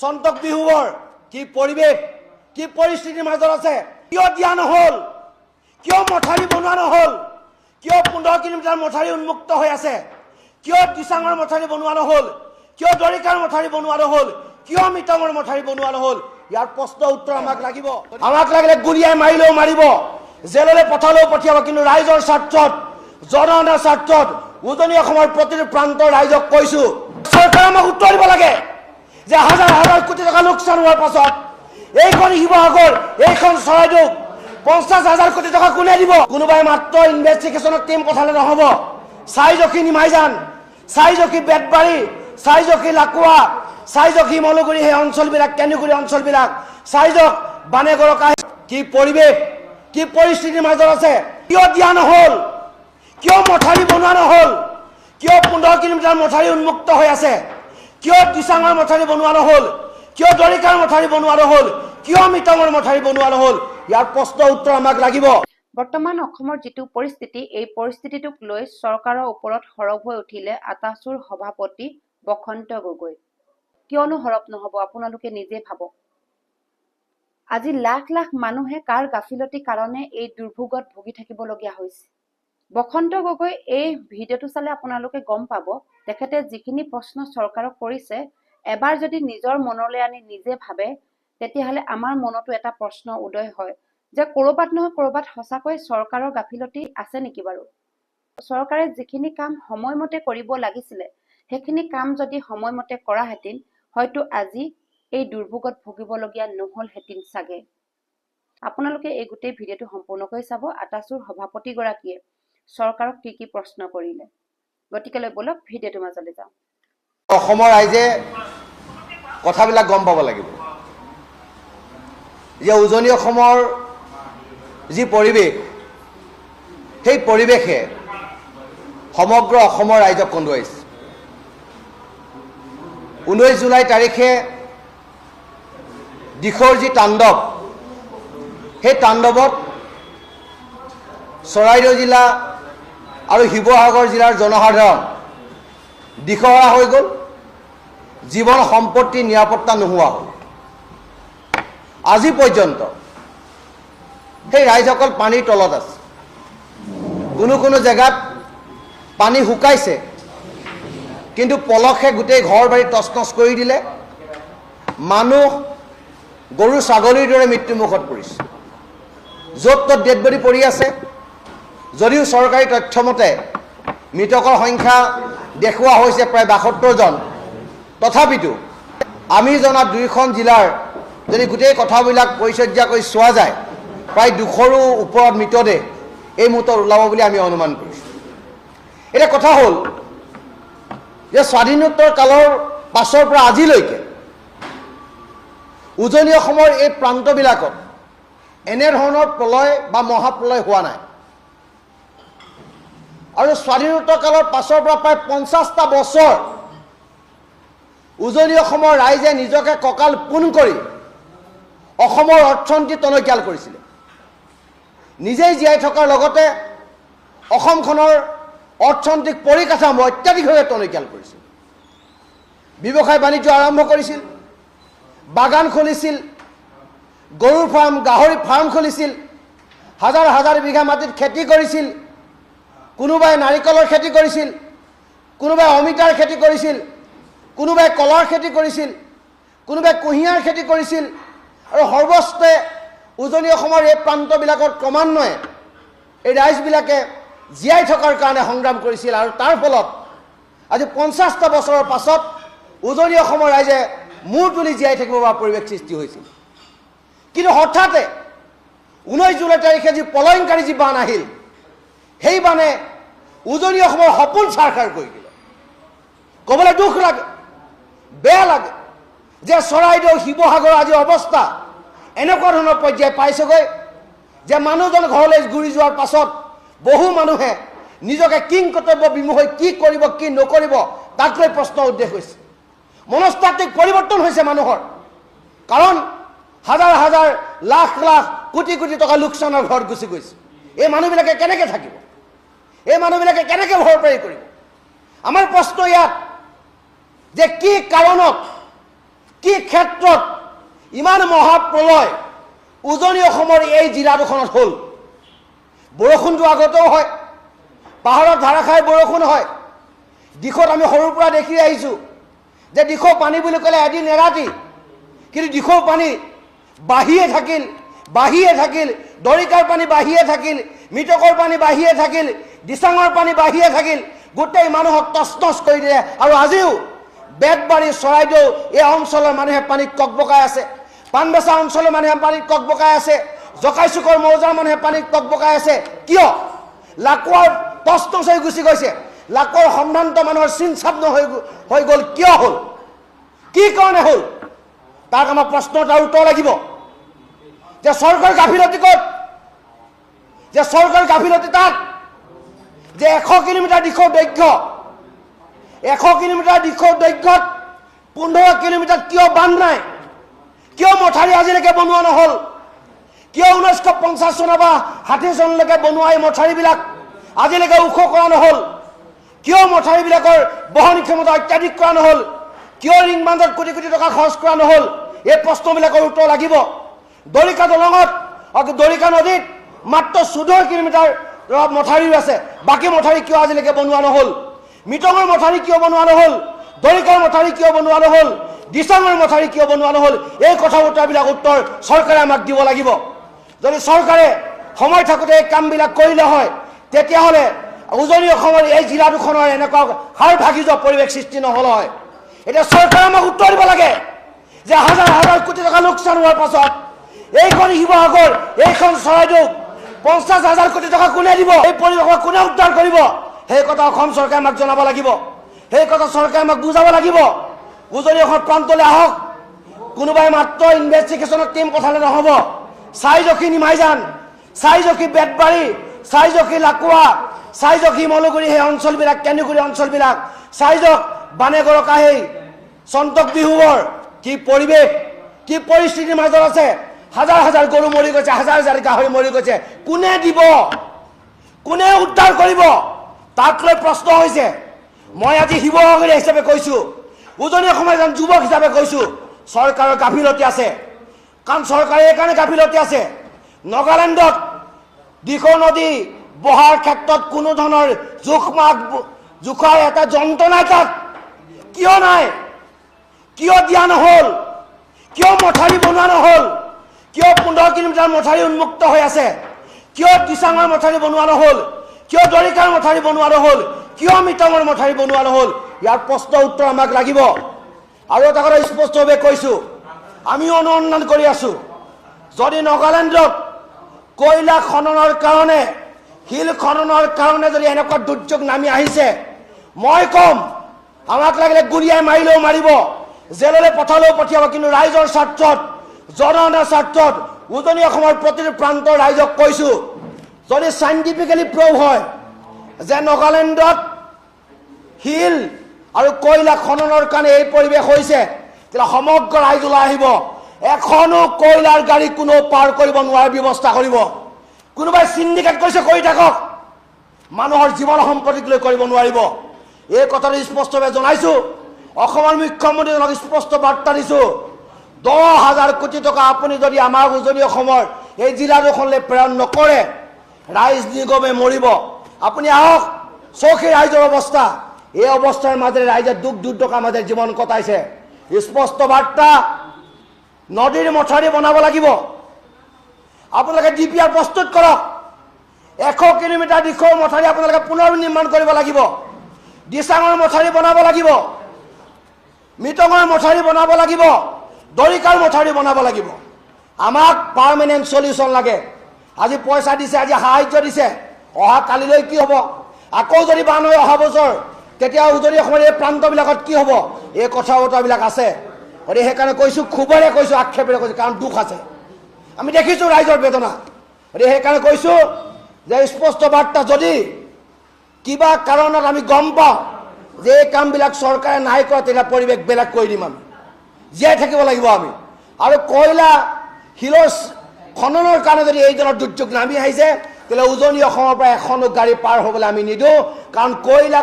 সন্তক বিহুবৰ কি পৰিৱেশ কি পৰিস্থিতিৰ মাজত আছে কিয় দিয়া নহল কিয় মথাৰি বনোৱা নহল কিয় 15 কিলোমিটাৰ মথাৰি উন্মুক্ত হৈ আছে কিয় দিচাঙৰ মথাৰি বনোৱা নহল কিয় দৰিকাৰ মথাৰি বনোৱা নহল কিয় মিটাঙৰ মথাৰি বনোৱা নহল ইয়াৰ প্ৰশ্ন উত্তৰ আমাক লাগিব আমাক লাগিলে গুলিয়াই মাৰিলেও মাৰিব জেললৈ পঠালেও পঠিয়াব কিন্তু ৰাইজৰ স্বাৰ্থত জনগণৰ স্বাৰ্থত উজনি অসমৰ প্ৰতিটো প্ৰান্তৰ ৰাইজক কৈছো চৰকাৰে আমাক উত্তৰ দিব লাগে যে হাজাৰ হাজাৰ কোটি টকা লোকচান হোৱাৰ পাছত এইখন শিৱসাগৰ এইখন চৰাইদেউ 50,000 কোটি টকা কোনে দিব কোনোবাই মাত্ৰ ইনভেষ্টিগেশ্যনৰ টিম পঠালে নহব চাইজখি নিমাইজান চাইজখি বেতবাৰী চাইজখি লাকুৱা চাইজখি মলগুৰি সেই অঞ্চলবিলাক কেন্দুগুৰি অঞ্চলবিলাক চাইজক বানেগৰকা কি পৰিৱেশ কি পৰিস্থিতিৰ মাজত আছে কিয় দিয়া নহল কিয় মথাৰি বনোৱা নহল কিয় 15 কিলোমিটাৰ মথাৰি উন্মুক্ত হৈ আছে কিয় দিচাঙৰ মথাৰি বনোৱা নহল কিয় দৰিকাৰ মথাৰি বনোৱা নহল কিয় মিটাঙৰ মথাৰি বনোৱা নহল ইয়াৰ প্ৰশ্ন উত্তৰ আমাক লাগিব বৰ্তমান অসমৰ যেটো পৰিস্থিতি এই পৰিস্থিতিটোক লৈ চৰকাৰৰ ওপৰত হৰব হৈ উঠিলে আটাছুৰ সভাপতি বসন্ত গগৈ কিয়নো হৰব নহব আপোনালোকে নিজে ভাবক আজি লাখ লাখ মানুহে কাৰ গাফিলতি কাৰণে এই দুৰ্ভোগত ভুগি থাকিবলগীয়া হৈছে বসন্ত গগৈ এই ভিডিঅটো চালে আপোনালোকে গম পাব তেখেতে যিখিনি প্ৰশ্ন চৰকাৰক কৰিছে এবাৰ যদি নিজৰ মনলৈ আনি নিজে ভাবে তেতিয়াহলে আমাৰ মনতো এটা প্ৰশ্ন উদয় হয় যে কৰবাত নহয় কৰবাত সঁচাকৈ চৰকাৰৰ গাফিলতি আছে নেকি বাৰু চৰকাৰে যিখিনি কাম সময়মতে কৰিব লাগিছিলে সেইখিনি কাম যদি সময়মতে কৰা হেতিন হয়তো আজি এই দুৰ্ভোগত ভুগিবলগীয়া নহল হেতিন সাগে আপোনালোকে এই গোটেই ভিডিঅটো সম্পূৰ্ণকৈ চাব আটাছুৰ সভাপতি গৰাকীয়ে চৰকাৰক কি প্ৰশ্ন কৰিলে গতিকেলৈ বলক ভিডিঅটো মাজলৈ যাওঁ অসমৰ ৰাইজে কথাবিলাক গম পাব লাগিব যে উজনি অসমৰ যি পৰিৱেশ সেই পৰিৱেশে সমগ্ৰ অসমৰ ৰাইজক কন্দুৱাইছে 19 জুলাই তাৰিখে দিশৰ যি তাণ্ডৱ সেই তাণ্ডৱত চৰাইদেউ জিলা আৰু শিৱসাগৰ জিলাৰ জনসাধাৰণ দিশহৰা হৈ গ'ল জীৱন সম্পত্তি নিৰাপত্তা নোহোৱা হ'ল আজি পৰ্যন্ত সেই ৰাইজসকল পানীৰ তলত আছে কোনো জেগাত পানী শুকাইছে কিন্তু পলসে গোটেই ঘৰ বাৰী তছনছ কৰি দিলে মানুহ গৰু ছাগলীৰ দৰে মৃত্যুমুখত পৰিছে য'ত ত'ত ডেড বডি পৰি আছে যদিও চৰকাৰী তথ্যমতে মৃতকৰ সংখ্যা দেখুওৱা হৈছে প্ৰায় 72 জন তথাপিতো আমি জনাত দুইখন জিলাৰ যদি গোটেই কথাবিলাক পৰিচৰ্যা কৰি চোৱা যায় প্ৰায় 200ৰো ওপৰত মৃতদেহ এই মুহূৰ্তত ওলাব বুলি আমি অনুমান কৰিছোঁ এটা কথা হ'ল যে স্বাধীনোত্তৰ কালৰ পাছৰ পৰা আজিলৈকে উজনি অসমৰ এই প্ৰান্তবিলাকত এনে ধৰণৰ প্ৰলয় বা মহাপ্ৰলয় হোৱা নাই আৰু স্বাধীনোত্তৰ কালৰ পাছৰ পৰা প্ৰায় 50টা বছৰ উজনি অসমৰ ৰাইজে নিজকে কঁকাল পোন কৰি অসমৰ অৰ্থনীতি টনকিয়াল কৰিছিল নিজেই জীয়াই থকাৰ লগতে অসমখনৰ অৰ্থনৈতিক পৰিকাঠামো অত্যাধিকভাৱে টনকিয়াল কৰিছিল ব্যৱসায় বাণিজ্য আৰম্ভ কৰিছিল বাগান খুলিছিল গৰুৰ ফাৰ্ম গাহৰি ফাৰ্ম খুলিছিল হাজাৰ হাজাৰ বিঘা মাটিত খেতি কৰিছিল কোনোবাই নাৰিকলৰ খেতি কৰিছিল কোনোবাই অমিতাৰ খেতি কৰিছিল কোনোবাই কলৰ খেতি কৰিছিল কোনোবাই কুঁহিয়াৰ খেতি কৰিছিল আৰু সৰ্বস্তে উজনি অসমৰ এই প্ৰান্তবিলাকত ক্ৰমান্বয়ে এই ৰাইজবিলাকে জীয়াই থকাৰ কাৰণে সংগ্ৰাম কৰিছিল আৰু তাৰ ফলত আজি 50টা বছৰৰ পাছত উজনি অসমৰ ৰাইজে মূৰ তুলি জীয়াই থাকিব পৰা পৰিৱেশ সৃষ্টি হৈছিল কিন্তু হঠাতে 19 জুলাই তাৰিখে যি পলয়ংকাৰী যি বান আহিল সেই বানে উজনি অসমৰ সপোন ছাৰখাৰ কৰি দিলে ক'বলৈ দুখ লাগে বেয়া লাগে যে চৰাইদেউ শিৱসাগৰ আজি অৱস্থা এনেকুৱা ধৰণৰ পৰ্যায় পাইছেগৈ যে মানুহজন ঘৰলৈ ঘূৰি যোৱাৰ পাছত বহু মানুহে নিজকে কিং কৰ্তব্য বিমুখ হৈ কি কৰিব কি নকৰিব তাক লৈ প্ৰশ্ন উদ্দেশ হৈছে মনস্তাত্ত্বিক পৰিৱৰ্তন হৈছে মানুহৰ কাৰণ হাজাৰ হাজাৰ লাখ লাখ কোটি কোটি টকা লোকচানৰ ঘৰত গুচি গৈছে এই মানুহবিলাকে কেনেকৈ থাকিব এই মানুহবিলাকে কেনেকৈ ভৰপাই কৰিব আমাৰ প্ৰশ্ন ইয়াত যে কি কাৰণত কি ক্ষেত্ৰত ইমান মহাপ্ৰলয় উজনি অসমৰ এই জিলা দুখনত হ'ল? বৰষুণটো আগতেও হয়, পাহাৰত ধাৰাসাৰ বৰষুণ হয়। দিশত আমি সৰুৰ পৰা দেখি আহিছোঁ যে দিশৰ পানী বুলি ক'লে এদিন এৰাতি, কিন্তু দিশৰ পানী বাঢ়িয়ে থাকিল, দৰিকাৰ পানী বাঢ়িয়ে থাকিল, মৃতকৰ পানী বাঢ়িয়ে থাকিল, দিচাঙৰ পানী বাঢ়িয়ে থাকিল, গোটেই মানুহক তছনছ কৰি দিলে। আৰু আজিও বেতবাৰী চৰাইদেউ এই অঞ্চলৰ মানুহে পানীত ককবকাই আছে, পাণবেচা অঞ্চলৰ মানুহে পানীত ককবকাই আছে, জকাইচুকৰ মৌজাৰ মানুহে পানীত ককবকাই আছে। কিয়? লাকুৱাৰ তছনছ হৈ গুচি গৈছে, লাকুৱাৰ সম্ভ্ৰান্ত মানুহৰ চিন-চাপ হৈ গ'ল। কিয় হ'ল? কি কাৰণে হ'ল? তাক আমাৰ প্ৰশ্ন এটাৰ উত্তৰ লাগিব যে চৰকাৰৰ গাফিলতি ক'ত? যে চৰকাৰৰ গাফিলতি তাত যে 100 কিলোমিটাৰ দিশৰ দৈৰ্ঘ্য, 100 কিলোমিটাৰ দিশৰ দৈৰ্ঘ্যত 15 কিলোমিটাৰ কিয় বান্ধ নাই? কিয় মথাৰি আজিলৈকে বনোৱা নহ'ল? কিয় 1950 চনৰ বা 60 চনলৈকে বনোৱা এই মথাৰিবিলাক আজিলৈকে ওখ কৰা নহ'ল? কিয় মথাৰিবিলাকৰ বহন ক্ষমতা অত্যাধিক কৰা নহ'ল? কিয় ৰিং বান্ধত কোটি কোটি টকা খৰচ কৰা নহ'ল? এই প্ৰশ্নবিলাকৰ উত্তৰ লাগিব। দৰিকা দলঙত, দৰিকা নদীত মাত্ৰ 14 কিলোমিটাৰ মথাৰি আছে, বাকী মথাৰি কিয় আজিলৈকে বনোৱা নহ'ল? মিটঙৰ মথাৰি কিয় বনোৱা নহ'ল? দৰিকাৰ মথাৰি কিয় বনোৱা নহ'ল? দিচাঙৰ মথাৰি কিয় বনোৱা নহ'ল? এই কথা বতৰাবিলাক উত্তৰ চৰকাৰে আমাক দিব লাগিব। যদি চৰকাৰে সময় থাকোঁতে এই কামবিলাক কৰিলে হয়, তেতিয়াহ'লে উজনি অসমৰ এই জিলা দুখনৰ এনেকুৱা হাৰ ভাগি যোৱা পৰিৱেশ সৃষ্টি নহ'ল হয়। এতিয়া চৰকাৰে আমাক উত্তৰ দিব লাগে যে হাজাৰ হাজাৰ কোটি টকা লোকচান হোৱাৰ পাছত এইখন শিৱসাগৰ, এইখন চৰাইদেউ 50,000 কোটি টকা কোনে দিব? এই পৰিৱেশক কোনে উদ্ধাৰ কৰিব? সেই কথা অসম চৰকাৰে আমাক জনাব লাগিব, সেই কথা চৰকাৰে আমাক বুজাব লাগিব। উজনি অসমৰ প্ৰান্তলৈ আহক, কোনোবাই মাত্ৰ ইনভেষ্টিগেশ্যনৰ টিম পঠালে নহ'ব। চাইজখি নিমাইজান, চাইজখি বেতবাৰী, চাইজখি লাকুৱা, চাইজখি মলুগুৰি, সেই অঞ্চলবিলাক, কেন্দুগুৰি অঞ্চলবিলাক, চাইজক বানেগড়কা, সেই চন্তক বিহুবৰ কি পৰিৱেশ, কি পৰিস্থিতিৰ মাজত আছে। হাজাৰ হাজাৰ গৰু মৰি গৈছে, হাজাৰ হাজাৰ গাহৰি মৰি গৈছে। কোনে দিব? কোনে উদ্ধাৰ কৰিব? তাক লৈ প্ৰশ্ন হৈছে। মই আজি শিৱসাগৰীয়া হিচাপে কৈছোঁ, উজনি অসমৰ এজন যুৱক হিচাপে কৈছোঁ, চৰকাৰৰ গাফিলতি আছে। কাৰণ চৰকাৰে এইকাৰণে গাফিলতি আছে, নগালেণ্ডত দিখৌ নদী বহাৰ ক্ষেত্ৰত কোনো ধৰণৰ জোখাৰ এটা যন্ত্ৰ নাই। তাত কিয় নাই? কিয় দিয়া নহ'ল? কিয় মথাৰি বনোৱা নহ'ল? কিয় 15 কিলোমিটাৰ মথাৰি উন্মুক্ত হৈ আছে? কিয় দিচাঙৰ মথাৰি বনোৱা নহ'ল? কিয় দৰিকাৰ মথাৰি বনোৱা নহ'ল? কিয় মিটঙৰ মথাৰি বনোৱা নহ'ল? ইয়াৰ প্ৰশ্ন উত্তৰ আমাক লাগিব। আৰু এটা কথা স্পষ্টভাৱে কৈছোঁ, আমিও অনুসন্ধান কৰি আছোঁ। যদি নগালেণ্ডত কয়লা খননৰ কাৰণে, শিল খননৰ কাৰণে যদি এনেকুৱা দুৰ্যোগ নামি আহিছে, মই ক'ম আমাক লাগিলে গুলিয়াই মাৰিলেও মাৰিব, জেললৈ পঠালেও পঠিয়াব, কিন্তু ৰাইজৰ স্বাৰ্থত, জনসাধাৰণৰ স্বাৰ্থত উজনি অসমৰ প্ৰতিটো প্ৰান্তৰ ৰাইজক কৈছোঁ, যদি চাইণ্টিফিকেলি প্ৰুভ হয় যে নগালেণ্ডত শিল আৰু কয়লা খননৰ কাৰণে এই পৰিৱেশ হৈছে, তেতিয়া সমগ্ৰ ৰাইজ ওলাই আহিব। এখনো কয়লাৰ গাড়ী কোনো পাৰ কৰিব নোৱাৰাৰ ব্যৱস্থা কৰিব। কোনোবাই চিণ্ডিকেট কৰিছে, কৰি থাকক, মানুহৰ জীৱন সম্পত্তিক লৈ কৰিব নোৱাৰিব। এই কথাটো স্পষ্টভাৱে জনাইছোঁ। অসমৰ মুখ্যমন্ত্ৰীজনক স্পষ্ট বাৰ্তা দিছোঁ, 10,000 কোটি টকা আপুনি যদি আমাৰ উজনি অসমৰ এই জিলা দুখনলৈ প্ৰেৰণ নকৰে, ৰাইজ নিগমে মৰিব। আপুনি আহক, চৌখি ৰাইজৰ অৱস্থা, এই অৱস্থাৰ মাজেৰে ৰাইজে দুখ দুৰ্দশাৰ মাজেৰে জীৱন কটাইছে। স্পষ্ট বাৰ্তা, নদীৰ মথাৰি বনাব লাগিব। আপোনালোকে DPR প্ৰস্তুত কৰক। 100 কিলোমিটাৰ দিশৰ মথাৰি আপোনালোকে পুনৰ নিৰ্মাণ কৰিব লাগিব। দিচাঙৰ মথাৰি বনাব লাগিব, মিটঙৰ মথাৰি বনাব লাগিব, দৰিকাৰ মথাৰি বনাব লাগিব। আমাক পাৰ্মানেণ্ট সলিউশ্যন লাগে। আজি পইচা দিছে, আজি সাহায্য দিছে, অহা কালিলৈ কি হ'ব? আকৌ যদি বান হয় অহা বছৰ, তেতিয়া উজনি অসমৰ এই প্ৰান্তবিলাকত কি হ'ব? এই কথা বতৰাবিলাক আছে। গতিকে সেইকাৰণে কৈছোঁ, ক্ষোভেৰে কৈছোঁ, আক্ষেপেৰে কৈছোঁ, কাৰণ দুখ আছে। আমি দেখিছোঁ ৰাইজৰ বেদনা। গতিকে সেইকাৰণে কৈছোঁ যে স্পষ্ট বাৰ্তা, যদি কিবা কাৰণত আমি গম পাওঁ যে এই কামবিলাক চৰকাৰে নাই কৰা, তেতিয়া পৰিৱেশ বেলেগ কৰি দিম। আমি জীয়াই থাকিব লাগিব আমি। আৰু কয়লা শিলৰ খননৰ কাৰণে যদি এইজনৰ দুৰ্যোগ নামি আহিছে, তেতিয়াহ'লে উজনি অসমৰ পৰা এখনো গাড়ী পাৰ হ'বলৈ আমি নিদিওঁ। কাৰণ কয়লা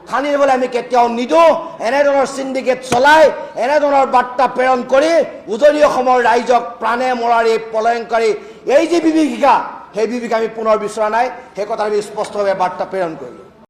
খানি দিবলৈ আমি কেতিয়াও নিদিওঁ। এনেধৰণৰ চিণ্ডিকেট চলাই এনেধৰণৰ বাৰ্তা প্ৰেৰণ কৰি উজনি অসমৰ ৰাইজক প্ৰাণে মৰাৰ এই পলায়নকাৰী এই যে বিভীষিকা, সেই বিভীষিকা আমি পুনৰ বিচৰা নাই। সেই কথা আমি স্পষ্টভাৱে বাৰ্তা প্ৰেৰণ কৰিলোঁ।